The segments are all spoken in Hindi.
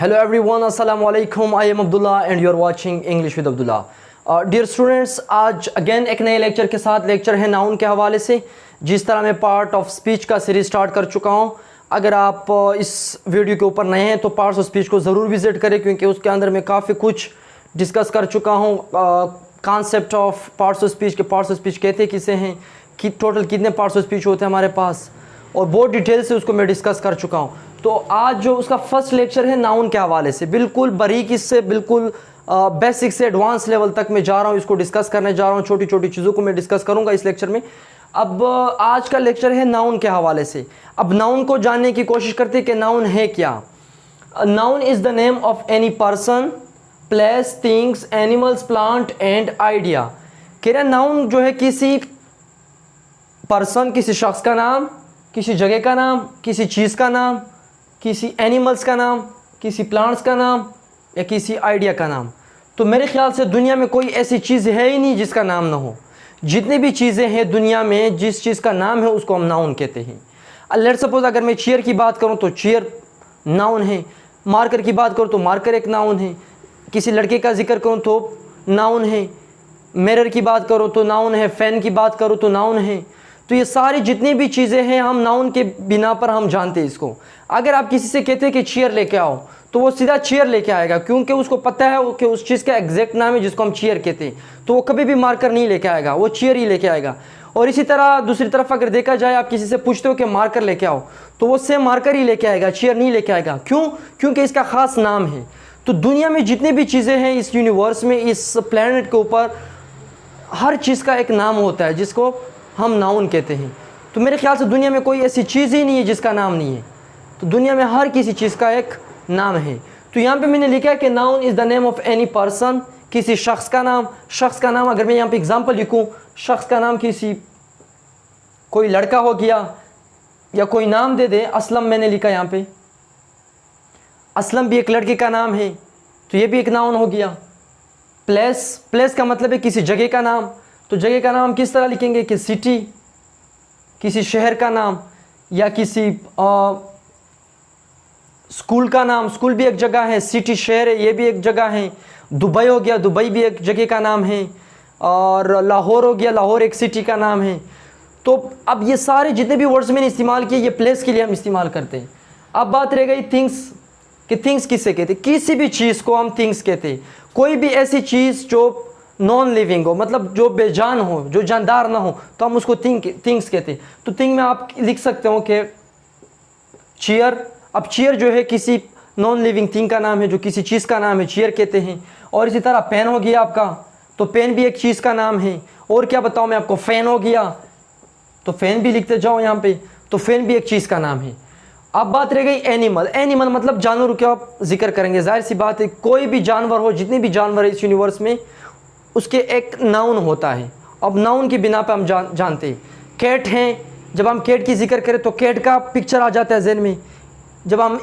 Hello everyone, Assalamu alaikum. I am Abdullah and you are watching English with Abdullah. Dear students, आज अगेन एक नए लेक्चर के साथ लेक्चर है नाउन के हवाले से। जिस तरह मैं पार्ट ऑफ स्पीच का सीरीज स्टार्ट कर चुका हूँ, अगर आप इस वीडियो के ऊपर नए हैं तो पार्ट्स ऑफ स्पीच को ज़रूर विज़िट करें, क्योंकि उसके अंदर मैं काफ़ी कुछ डिस्कस कर चुका हूँ। Concept of parts of speech के पार्ट्स ऑफ स्पीच कहते किसे हैं, कि टोटल कितने पार्ट्स ऑफ स्पीच होते हैं हमारे पास, और बहुत डिटेल से उसको मैं डिस्कस कर चुका हूँ। तो आज जो उसका फर्स्ट लेक्चर है नाउन के हवाले से, बिल्कुल बारीकी से बिल्कुल बेसिक से एडवांस लेवल तक मैं जा रहा हूँ, इसको डिस्कस करने जा रहा हूँ। छोटी छोटी चीज़ों को मैं डिस्कस करूँगा इस लेक्चर में। अब आज का लेक्चर है नाउन के हवाले से। अब नाउन को जानने की कोशिश करते हैं कि नाउन है क्या। Noun is the name of any person, place, things, animals, plant and idea. कह रहे नाउन जो है किसी पर्सन, किसी शख्स का नाम, किसी जगह का नाम, किसी चीज़ का नाम, किसी एनिमल्स का नाम, किसी प्लांट्स का नाम या किसी आइडिया का नाम। तो मेरे ख्याल से दुनिया में कोई ऐसी चीज़ है ही नहीं जिसका नाम ना हो। जितनी भी चीज़ें हैं दुनिया में, जिस चीज़ का नाम है उसको हम नाउन कहते हैं। लेट्स सपोज अगर मैं चेयर की बात करूं तो चेयर नाउन है, मार्कर की बात करूं तो मार्कर एक नाउन है, किसी लड़के का जिक्र करूं तो नाउन है, मिरर की बात करूं तो नाउन है, फ़ैन की बात करूं तो नाउन है। तो ये सारी जितनी भी चीज़ें हैं हम नाउन के बिना पर हम जानते हैं इसको। अगर आप किसी से कहते हैं कि चेयर लेके आओ तो वो सीधा चेयर लेके आएगा, क्योंकि उसको पता है कि उस चीज़ का एग्जैक्ट नाम है जिसको हम चेयर कहते हैं। तो वो कभी भी मार्कर नहीं लेके आएगा, वो चेयर ही लेके आएगा। और इसी तरह दूसरी तरफ अगर देखा जाए, आप किसी से पूछते हो कि मार्कर लेके आओ तो वो सेम मार्कर ही लेके आएगा, चेयर नहीं लेके आएगा। क्यों? क्योंकि इसका ख़ास नाम है। तो दुनिया में जितनी भी चीज़ें हैं इस यूनिवर्स में, इस प्लैनेट के ऊपर, हर चीज़ का एक नाम होता है जिसको हम नाउन कहते हैं। तो मेरे ख्याल से दुनिया में कोई ऐसी चीज़ ही नहीं है जिसका नाम नहीं है। तो दुनिया में हर किसी चीज़ का एक नाम है। तो यहाँ पे मैंने लिखा है कि noun is the name of any person, किसी शख्स का नाम। शख्स का नाम अगर मैं यहाँ पे एग्जांपल लिखूँ, शख्स का नाम किसी कोई लड़का हो गया या कोई नाम दे दे, असलम मैंने लिखा यहाँ पे, असलम भी एक लड़के का नाम है तो ये भी एक नाउन हो गया। प्लेस, प्लेस का मतलब है किसी जगह का नाम। तो जगह का नाम किस तरह लिखेंगे कि सिटी, किसी शहर का नाम, या किसी स्कूल का नाम। स्कूल भी एक जगह है, सिटी शहर है, ये भी एक जगह है। दुबई हो गया, दुबई भी एक जगह का नाम है। और लाहौर हो गया, लाहौर एक सिटी का नाम है। तो अब ये सारे जितने भी वर्ड्स मैंने इस्तेमाल किए ये प्लेस के लिए हम इस्तेमाल करते हैं। अब बात रह गई थिंग्स, कि थिंग्स किसे कहते हैं। किसी भी चीज़ को हम थिंग्स कहते हैं। कोई भी ऐसी चीज़ जो नॉन लिविंग हो, मतलब जो बेजान हो, जो जानदार ना हो, तो हम उसको थिंग्स कहते हैं। तो थिंग में आप लिख सकते हो कि चेयर। अब चेयर जो है किसी नॉन लिविंग थिंग का नाम है, जो किसी चीज़ का नाम है, चेयर कहते हैं। और इसी तरह पेन हो गया आपका, तो पेन भी एक चीज़ का नाम है। और क्या बताऊँ मैं आपको, फ़ैन हो गया तो फ़ैन भी लिखते जाओ यहाँ पे, तो फ़ैन भी एक चीज़ का नाम है। अब बात रह गई एनिमल। एनिमल मतलब जानवर का आप जिक्र करेंगे। जाहिर सी बात है, कोई भी जानवर हो, जितने भी जानवर है इस यूनिवर्स में, उसके एक नाउन होता है। अब नाउन की बिना पे हम जानते हैं। कैट हैं, जब हम कैट की जिक्र करें तो कैट का पिक्चर आ जाता है जहन में। जब हम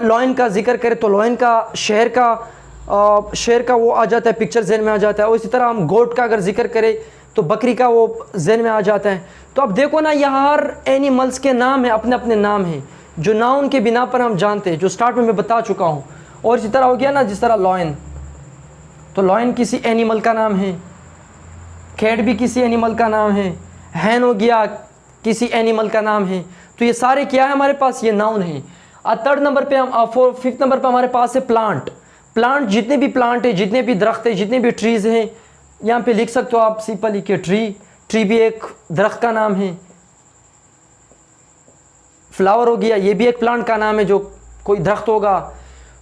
लॉयन का जिक्र करें तो लॉयन का, शेर का वो आ जाता है, पिक्चर जहन में आ जाता है। और इसी तरह हम गोट का अगर जिक्र करें तो बकरी का वो जहन में आ जाता है। तो अब देखो ना, यहाँ हर एनिमल्स के नाम है, अपने अपने नाम हैं जो नाउन के बिना पर हम जानते हैं, जो स्टार्ट में मैं बता चुका हूँ। और इसी तरह हो गया ना, जिस तरह लॉयन, तो लॉयन किसी एनिमल का नाम है, कैट भी किसी एनिमल का नाम है, हैन हो गया किसी एनिमल का नाम है। तो ये सारे क्या है हमारे पास, ये नाउन है। थर्ड नंबर पे हम, फिफ्थ नंबर पे हमारे पास है प्लांट। प्लांट जितने भी प्लांट है, जितने भी दरख्त है, जितने भी ट्रीज़ हैं, यहाँ पे लिख सकते हो आप सिंपल लिखिए ट्री। ट्री भी एक दरख्त का नाम है। फ्लावर हो गया, ये भी एक प्लांट का नाम है, जो कोई दरख्त होगा।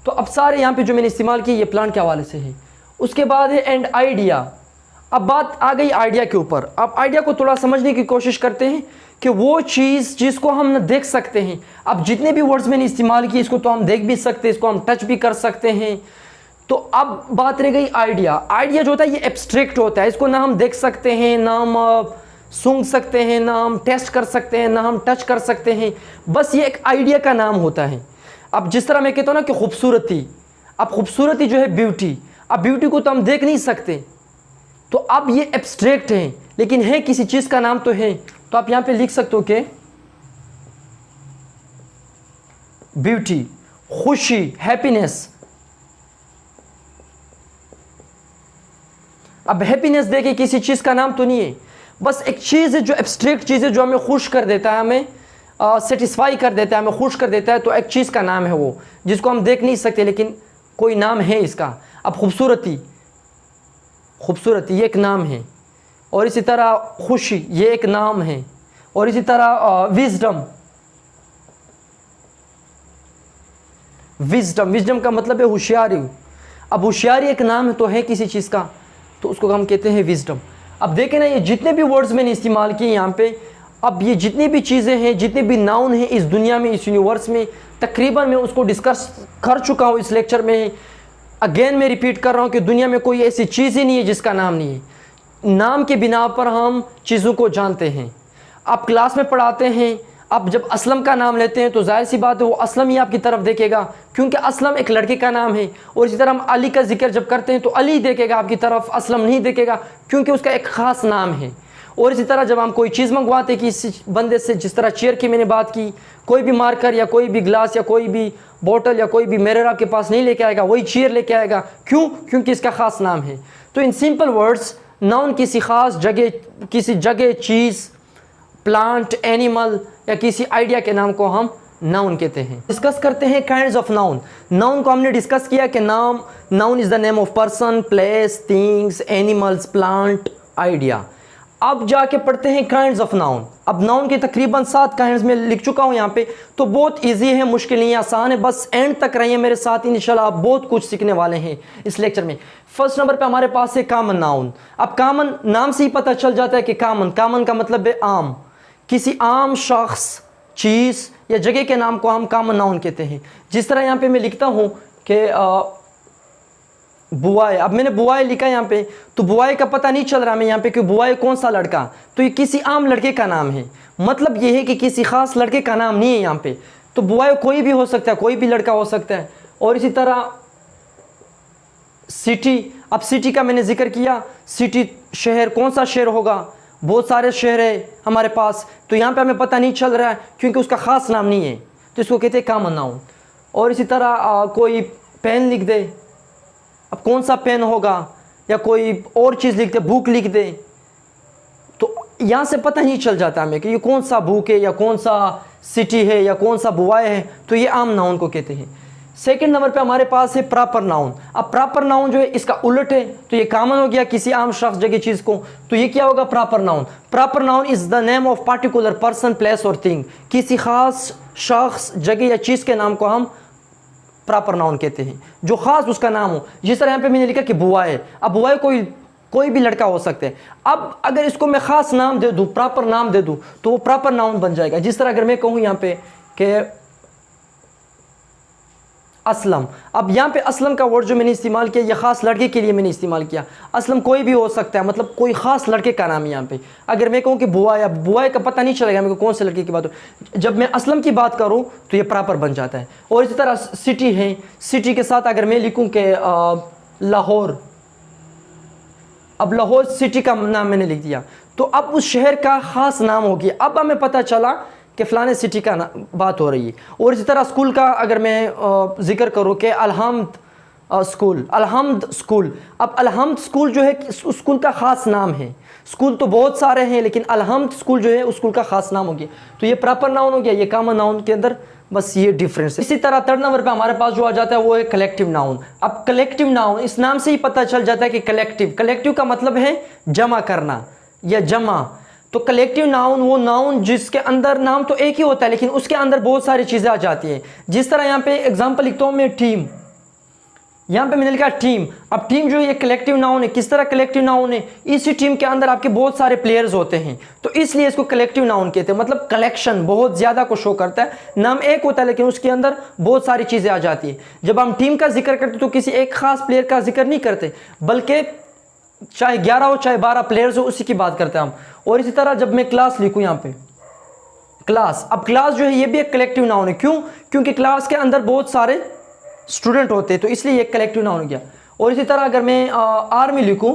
तो अब सारे यहाँ पे जो मैंने इस्तेमाल किए ये प्लांट के हवाले से है। उसके बाद है एंड आइडिया। अब बात आ गई आइडिया के ऊपर। अब आइडिया को थोड़ा समझने की कोशिश करते हैं कि वो चीज़ जिसको हम न देख सकते हैं। अब जितने भी वर्ड्स मैंने इस्तेमाल किए, इसको तो हम देख भी सकते हैं, इसको हम टच भी कर सकते हैं। तो अब बात रह गई आइडिया। आइडिया जो होता है ये एब्स्ट्रैक्ट होता है, इसको ना हम देख सकते हैं, ना हम सूंघ सकते हैं, ना हम टेस्ट कर सकते हैं, ना हम टच कर सकते हैं। बस ये एक आइडिया का नाम होता है। अब जिस तरह मैं कहता हूँ ना कि खूबसूरती, अब खूबसूरती जो है ब्यूटी, अब ब्यूटी को तो हम देख नहीं सकते, तो अब ये एब्स्ट्रैक्ट है, लेकिन है किसी चीज़ का नाम तो है। तो आप यहाँ पे लिख सकते हो कि ब्यूटी। खुशी, हैप्पीनेस। अब हैप्पीनेस देखिए किसी चीज़ का नाम तो नहीं है, बस एक चीज़ है जो एब्स्ट्रैक्ट चीज़ है, जो हमें खुश कर देता है, हमें सेटिस्फाई कर देता है, हमें खुश कर देता है। तो एक चीज़ का नाम है वो, जिसको हम देख नहीं सकते लेकिन कोई नाम है इसका। अब खूबसूरती, खूबसूरती ये एक नाम है, और इसी तरह खुशी ये एक नाम है, और इसी तरह विजडम, विजडम, विजडम का मतलब है होशियारी। अब होशियारी एक नाम तो है किसी चीज़ का, तो उसको हम कहते हैं विजडम। अब देखें ना, ये जितने भी वर्ड्स मैंने इस्तेमाल किए यहाँ पे, अब ये जितनी भी चीज़ें हैं, जितने भी नाउन हैं इस दुनिया में, इस यूनिवर्स में, तकरीबन मैं उसको डिस्कस कर चुका हूँ इस लेक्चर में। अगेन मैं रिपीट कर रहा हूँ कि दुनिया में कोई ऐसी चीज़ ही नहीं है जिसका नाम नहीं है। नाम के बिना पर हम चीज़ों को जानते हैं। आप क्लास में पढ़ाते हैं, आप जब असलम का नाम लेते हैं तो जाहिर सी बात है वो असलम ही आपकी तरफ देखेगा, क्योंकि असलम एक लड़के का नाम है। और इसी तरह हम अली का जिक्र जब करते हैं तो अली देखेगा आपकी तरफ, असलम नहीं देखेगा, क्योंकि उसका एक ख़ास नाम है। और इसी तरह जब हम कोई चीज़ मंगवाते हैं किसी बंदे से, जिस तरह चेयर की मैंने बात की, कोई भी मार्कर या कोई भी ग्लास या कोई भी बोतल या कोई भी मिरर आपके पास नहीं लेके आएगा, वही चेयर लेके आएगा। क्यों? क्योंकि इसका ख़ास नाम है। तो इन सिंपल वर्ड्स, नाउन किसी ख़ास जगह, किसी जगह, चीज़, प्लांट, एनिमल या किसी आइडिया के नाम को हम नाउन कहते हैं। डिस्कस करते हैं काइंड्स ऑफ नाउन। नाउन को हमने डिस्कस किया कि noun is the name of person, place, things, animals, plant, idea. अब जाके पढ़ते हैं काइंड्स ऑफ नाउन। अब नाउन के तकरीबन 7 काइंड्स में लिख चुका हूँ यहाँ पे, तो बहुत इजी है, मुश्किल नहीं है, आसान है। बस एंड तक रहिए मेरे साथ, इंशाल्लाह आप बहुत कुछ सीखने वाले हैं इस लेक्चर में। फर्स्ट नंबर पे हमारे पास है कॉमन नाउन। अब कॉमन नाम से ही पता चल जाता है कि कॉमन, कॉमन का मतलब है आम। किसी आम शख्स, चीज़ या जगह के नाम को हम कॉमन नाउन कहते हैं। जिस तरह यहाँ पे मैं लिखता हूँ कि बुआए, अब मैंने बुआए लिखा यहाँ पे, तो बुआए का पता नहीं चल रहा मैं यहाँ पे कि बुआए कौन सा लड़का, तो ये किसी आम लड़के का नाम है। मतलब ये है कि किसी ख़ास लड़के का नाम नहीं है यहाँ पे। तो बुआए कोई भी हो सकता है, कोई भी लड़का हो सकता है। और इसी तरह सिटी, अब सिटी का मैंने जिक्र किया, सिटी शहर, कौन सा शहर होगा, बहुत सारे शहर है हमारे पास, तो यहाँ पे हमें पता नहीं चल रहा है क्योंकि उसका ख़ास नाम नहीं है, तो इसको कहते हैं कॉमन नाउन। और इसी तरह कोई पेन लिख दे, अब कौन सा पेन होगा, या कोई और चीज़ लिख दे, बुक लिख दे, तो यहाँ से पता नहीं चल जाता हमें कि ये कौन सा बुक है या कौन सा सिटी है या कौन सा बुआए है, तो ये आम नाउन को कहते हैं। सेकंड नंबर पे हमारे पास है प्रॉपर नाउन। अब प्रॉपर नाउन जो है इसका उलट है, तो ये कॉमन हो गया किसी आम शख्स, जगह, चीज़ को, तो ये क्या होगा, proper noun. Proper noun is the name of particular person, place और थिंग। किसी ख़ास शख्स, जगह या चीज़ के नाम को हम प्रॉपर नाउन कहते हैं, जो ख़ास उसका नाम हो। जिस तरह यहाँ पे मैंने लिखा कि बुआए, अब बुआए कोई भी लड़का हो सकता है। अब अगर इसको मैं ख़ास नाम दे दूँ, प्रॉपर नाम दे दूँ, तो वो प्रॉपर नाउन बन जाएगा। जिस तरह अगर मैं कहूँ यहाँ पे कि असलम, अब यहाँ पे असलम का वर्ड जो मैंने इस्तेमाल किया, ये ख़ास लड़के के लिए मैंने इस्तेमाल किया। असलम कोई भी हो सकता है, मतलब कोई ख़ास लड़के का नाम है यहाँ पे। अगर मैं कहूँ कि बुआया, बुआए का पता नहीं चलेगा मेरे को कौन से लड़के की बात हो। जब मैं असलम की बात करूँ तो ये प्रॉपर बन जाता है। और इसी तरह सिटी है, सिटी के साथ अगर मैं लिखूँ कि लाहौर, अब लाहौर सिटी का नाम मैंने लिख दिया, तो अब उस शहर का ख़ास नाम हो गया। अब हमें पता चला कि फ़लाने सिटी का बात हो रही है। और इसी तरह स्कूल का अगर मैं ज़िक्र करूँ कि अलहम्द स्कूल, अलहम्द स्कूल, अब अलहम्द स्कूल जो है उस स्कूल का ख़ास नाम है। स्कूल तो बहुत सारे हैं लेकिन अलहम्द स्कूल जो है उस स्कूल का ख़ास नाम हो गया, तो ये प्रॉपर नाउन हो गया, ये कॉमन नाउन के अंदर बस ये डिफरेंस है। इसी तरह थर्ड नंबर पे हमारे पास जो आ जाता है वो है कलेक्टिव नाउन। अब कलेक्टिव नाउन, इस नाम से ही पता चल जाता है कि कलेक्टिव, कलेक्टिव का मतलब है जमा करना या जमा। तो कलेक्टिव नाउन वो नाउन जिसके अंदर नाम तो एक ही होता है लेकिन उसके अंदर बहुत सारी चीज़ें आ जाती हैं। जिस तरह यहाँ पे एग्जांपल लिखता हूँ मैं, टीम, यहाँ पे मैंने लिखा टीम। अब टीम जो है ये कलेक्टिव नाउन है। किस तरह कलेक्टिव नाउन है, इसी टीम के अंदर आपके बहुत सारे प्लेयर्स होते हैं, तो इसलिए इसको कलेक्टिव नाउन कहते हैं। मतलब कलेक्शन बहुत ज़्यादा को शो करता है। नाम एक होता है लेकिन उसके अंदर बहुत सारी चीज़ें आ जाती हैं। जब हम टीम का जिक्र करते तो किसी एक खास प्लेयर का जिक्र नहीं करते, बल्कि चाहे 11 हो चाहे 12 प्लेयर्स हो उसी की बात करते हैं हम। और इसी तरह जब मैं क्लास लिखूँ यहाँ पे, क्लास, अब क्लास जो है ये भी एक कलेक्टिव नाउन है। क्यों? क्योंकि क्लास के अंदर बहुत सारे स्टूडेंट होते हैं, तो इसलिए एक कलेक्टिव नाउन हो गया। और इसी तरह अगर मैं आर्मी लिखूँ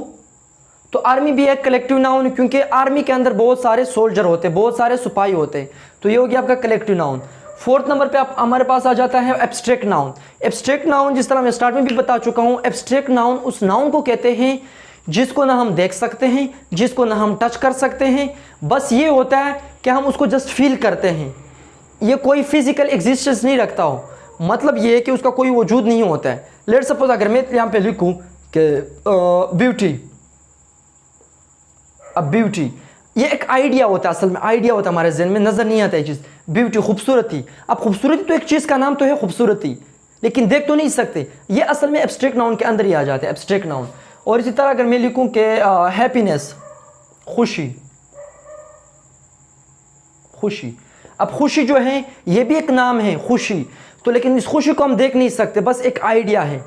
तो आर्मी भी एक कलेक्टिव नाउन है, क्योंकि आर्मी के अंदर बहुत सारे सोल्जर होते हैं, बहुत सारे सिपाही होते हैं, तो ये हो गया आपका कलेक्टिव नाउन। 4th नंबर पे आप हमारे पास आ जाता है एब्स्ट्रैक्ट नाउन। एब्स्ट्रैक्ट नाउन जिस तरह मैं स्टार्ट में भी बता चुका हूँ, एब्स्ट्रैक्ट नाउन उस नाउन को कहते हैं जिसको ना हम देख सकते हैं, जिसको ना हम टच कर सकते हैं, बस ये होता है कि हम उसको जस्ट फील करते हैं। ये कोई फिजिकल एग्जिस्टेंस नहीं रखता हो, मतलब ये है कि उसका कोई वजूद नहीं होता है। लेट्स सपोज अगर मैं यहाँ पे लिखूँ कि ब्यूटी, अब ब्यूटी ये एक आइडिया होता है, असल में आइडिया होता है हमारे जहन में, नज़र नहीं आता है चीज़। ब्यूटी खूबसूरती, अब खूबसूरती तो एक चीज़ का नाम तो है खूबसूरती, लेकिन देख तो नहीं सकते। ये असल में एब्स्ट्रैक्ट नाउन के अंदर ही आ जाते हैं, एब्स्ट्रैक्ट नाउन। और इसी तरह अगर मैं लिखूँ कि हैप्पीनेस, खुशी, खुशी, अब खुशी जो है ये भी एक नाम है खुशी, तो लेकिन इस खुशी को हम देख नहीं सकते, बस एक आइडिया है।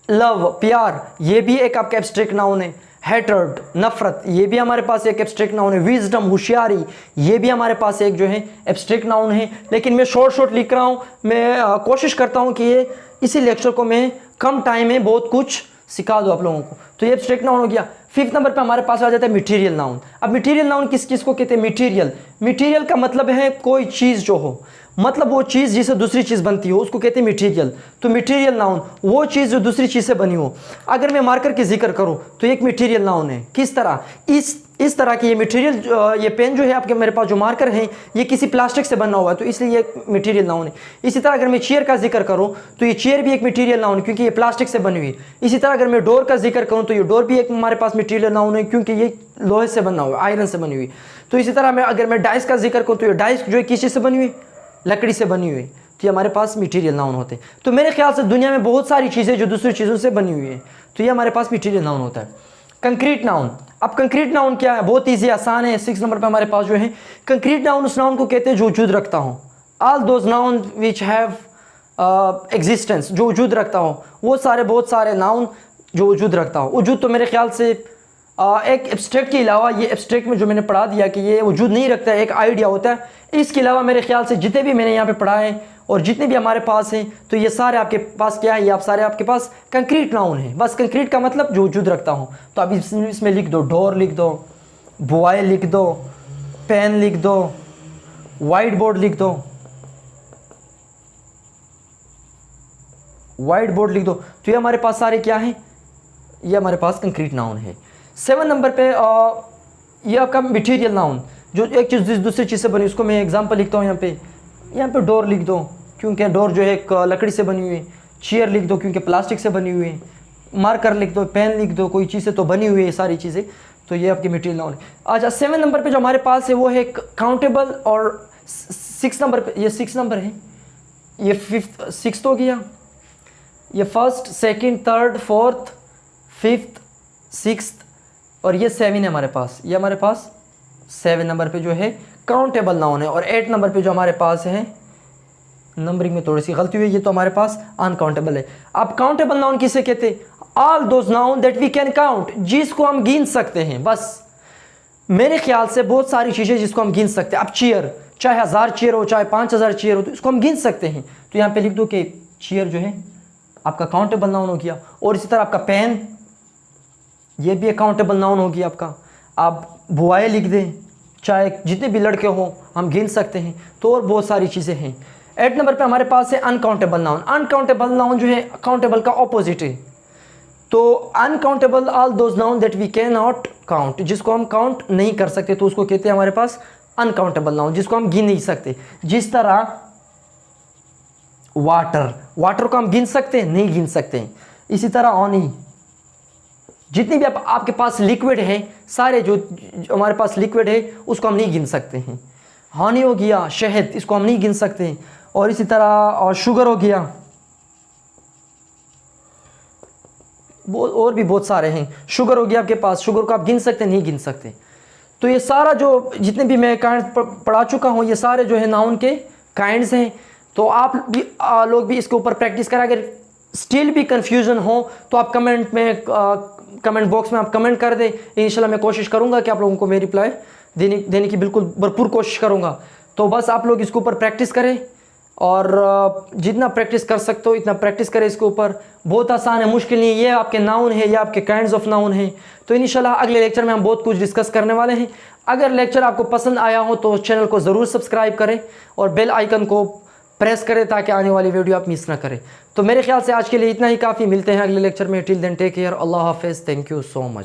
लव, प्यार, ये भी एक आपका एब्स्ट्रैक्ट नाउन है। हेटर्ड, नफरत, ये भी हमारे पास एक एब्स्ट्रैक्ट नाउन है। विजडम, होशियारी, ये भी हमारे पास एक जो है एब्स्ट्रैक्ट नाउन है। लेकिन मैं शॉर्ट लिख रहा हूँ, मैं कोशिश करता हूँ कि ये इसी लेक्चर को मैं कम टाइम में बहुत कुछ सिखा दूँ आप लोगों को। तो ये एब्स्ट्रैक्ट नाउन हो गया। 5th नंबर पे हमारे पास आ जाता है मटेरियल नाउन। अब मटेरियल नाउन किस को कहते हैं? मटेरियल, मटेरियल का मतलब है कोई चीज़ जो हो, मतलब वो चीज़ जिससे दूसरी चीज़ बनती हो उसको कहते हैं मटेरियल। तो मटेरियल नाउन वो चीज़ जो दूसरी चीज़ से बनी हो। अगर मैं मार्कर की जिक्र करूँ तो एक मटेरियल नाउन है। किस तरह? इस तरह की ये मटेरियल, ये पेन जो है आपके मेरे पास जो मार्कर हैं ये किसी प्लास्टिक से बना हुआ है, तो इसलिए ये मटेरियल नाउन है। इसी तरह अगर मैं चेयर का जिक्र करूँ तो ये चेयर भी एक मटेरियल नाउन है क्योंकि ये प्लास्टिक से बनी हुई है। इसी तरह अगर मैं डोर का जिक्र करूँ तो ये डोर भी एक हमारे पास मटेरियल नाउन है क्योंकि ये लोहे से बना हुआ है, आयरन से बनी हुई। तो इसी तरह अगर मैं डाइस का जिक्र करूँ तो ये डाइस जो है किस चीज़ से बनी हुई? लकड़ी से बनी हुई। तो ये हमारे पास मटेरियल नाउन होते हैं। तो मेरे ख्याल से दुनिया में बहुत सारी चीज़ें जो दूसरी चीज़ों से बनी हुई है, तो ये हमारे पास मटेरियल नाउन होता है। कंक्रीट नाउन, अब कंक्रीट नाउन क्या है? बहुत ईजी, आसान है। 6 नंबर पे हमारे पास जो है कंक्रीट नाउन, उस नाउन को कहते हैं जो वजूद रखता हो। All those noun which have existence, जो वजूद रखता हो, वो सारे बहुत सारे नाउन जो वजूद रखता हो। वजूद तो मेरे ख्याल से एक एब्स्ट्रैक्ट के अलावा, ये एब्स्ट्रैक्ट में जो मैंने पढ़ा दिया कि ये वजूद नहीं रखता है, एक आइडिया होता है। इसके अलावा मेरे ख्याल से जितने भी मैंने यहाँ पे पढ़ा है और जितने भी हमारे पास हैं, तो ये सारे आपके पास क्या है? ये आप सारे आपके पास कंक्रीट नाउन है। बस कंक्रीट का मतलब जो वजूद रखता हूँ। तो अब इसमें लिख दो डोर, लिख दो बुआई, लिख दो पेन, लिख दो वाइट बोर्ड, लिख दो वाइट बोर्ड, लिख दो। तो ये हमारे पास सारे क्या हैं? ये हमारे पास कंक्रीट नाउन है। 7 नंबर पे ये आपका मटेरियल नाउन, जो एक चीज़ दूसरी चीज़ से बनी, उसको मैं एग्जांपल लिखता हूँ यहाँ पे डोर लिख दो क्योंकि डोर जो है एक लकड़ी से बनी हुई है। चेयर लिख दो क्योंकि प्लास्टिक से बनी हुई है। मार्कर लिख दो, पेन लिख दो, कोई चीज़ से तो बनी हुई है सारी चीज़ें। तो ये आपकी मटेरियल नाउन है। अच्छा, 7 नंबर पे जो हमारे पास है वो है काउंटेबल। और 6 नंबर पे, ये 6 नंबर है, ये 5th 6th हो गया, ये 1st 2nd 3rd 4th 5th 6th और ये 7 है हमारे पास। ये हमारे पास 7 नंबर पे जो है काउंटेबल नाउन है। और 8 नंबर पे जो हमारे पास है, नंबरिंग में थोड़ी सी गलती हुई, ये तो हमारे पास अनकाउंटेबल है। अब काउंटेबल नाउन किसे कहते हैं? All those noun that we can count, जिसको हम गिन सकते हैं। बस मेरे ख्याल से बहुत सारी चीज़ें जिसको हम गिन सकते हैं। अब चेयर, चाहे 1000 चेयर हो, चाहे 5000 चेयर हो, तो इसको हम गिन सकते हैं। तो यहाँ पे लिख दो कि चेयर जो है आपका काउंटेबल नाउन हो गया। और इसी तरह आपका पेन, ये भी एक काउंटेबल नाउन होगी आपका। आप बुआएँ लिख दें, चाहे जितने भी लड़के हों हम गिन सकते हैं। तो और बहुत सारी चीज़ें हैं। 8 नंबर पे हमारे पास है अनकाउंटेबल नाउन। अनकाउंटेबल नाउन जो है काउंटेबल का ऑपोजिट है। तो uncountable all those noun that we can not count, जिसको हम काउंट नहीं कर सकते, तो उसको कहते हैं हमारे पास अनकाउंटेबल नाउन, जिसको हम गिन नहीं सकते। जिस तरह वाटर, वाटर को हम गिन सकते हैं? नहीं गिन सकते। इसी तरह हनी, जितनी भी आपके पास लिक्विड है, सारे जो हमारे पास लिक्विड है उसको हम नहीं गिन सकते हैं। हनी हो गया, शहद, इसको हम नहीं गिन सकते। और इसी तरह और शुगर हो गया, और भी बहुत सारे हैं। शुगर हो गया आपके पास, शुगर को आप गिन सकते हैं? नहीं गिन सकते। तो ये सारा जो जितने भी मैं काइंड पढ़ा चुका हूँ, ये सारे जो है नाउन के काइंड्स हैं। तो आप भी लोग भी इसके ऊपर प्रैक्टिस करें। अगर स्टिल भी कन्फ्यूज़न हो तो आप कमेंट बॉक्स में आप कमेंट कर दें। इंशाल्लाह मैं कोशिश करूँगा कि आप लोगों को मेरी रिप्लाई देने की बिल्कुल भरपूर कोशिश करूँगा। तो बस आप लोग इसके ऊपर प्रैक्टिस करें और जितना प्रैक्टिस कर सकते हो इतना प्रैक्टिस करें इसके ऊपर। बहुत आसान है, मुश्किल नहीं। ये आपके नाउन है, ये आपके काइंड्स ऑफ नाउन है। तो इंशाल्लाह अगले लेक्चर में हम बहुत कुछ डिस्कस करने वाले हैं। अगर लेक्चर आपको पसंद आया हो तो चैनल को ज़रूर सब्सक्राइब करें और बेल आइकन को प्रेस करें ताकि आने वाली वीडियो आप मिस ना करें। तो मेरे ख्याल से आज के लिए इतना ही काफ़ी, मिलते हैं अगले लेक्चर में। टिल देन टेक केयर, अल्लाह हाफिज़, थैंक यू सो मच।